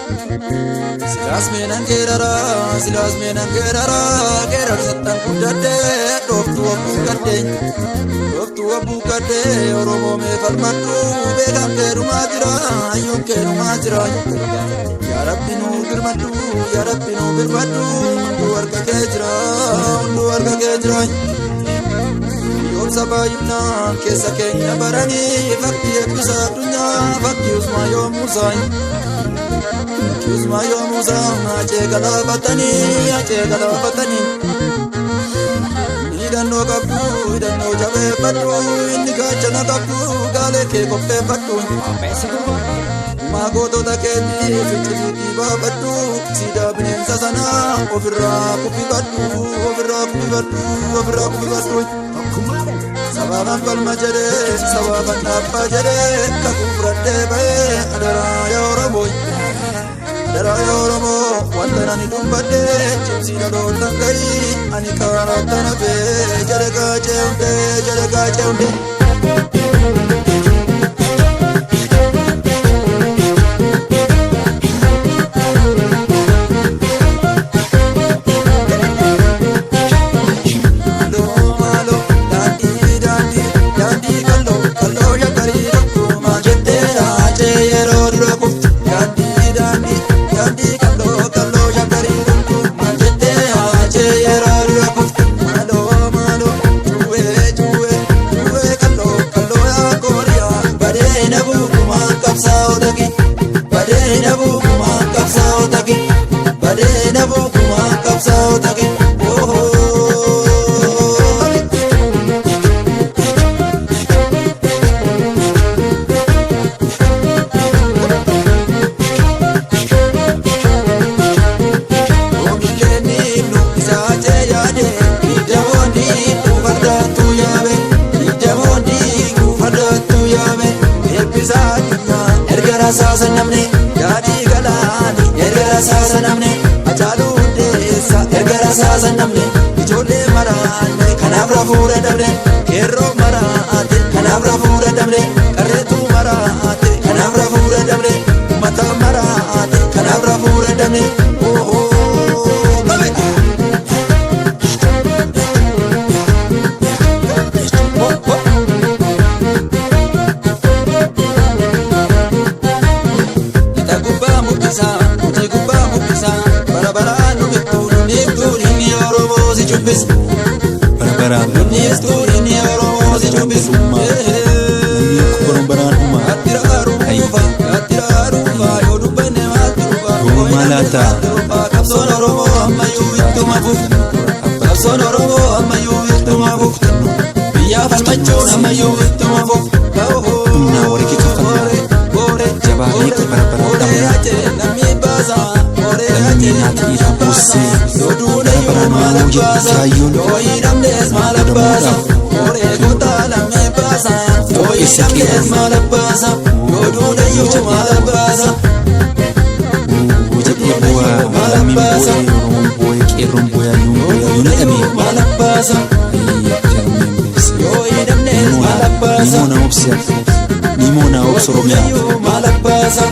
Silas meenan gerara gerar sattan kudade doftu abu kade oromo me falmatu begam keruma jira ayun keruma jira ya rabbi nur girmatu du warga kejra yom sabayna kesa kenya barani fakki ebisa dunya fakki usma yom musai ache galabatani idano jabe patu indika chana kapu gale ke kope patu mago to da ke fiti babatu sida binensa sana ofira kupi batu sababan palma jere sababan apa jere kakufrade bae adara ya oromo wantana ni dumbade chipsi da do tangai ani kara tanabe jere ga cheunde Sasa namne jadi galani ergara sasa namne ajalu desa ergara sasa namne ijole marane kanabra fura dabre kerro marate kanabra fura dabre karetu marate kanabra fura dabre mata marate kanabra fura dabre Nimona obsoromia malabasa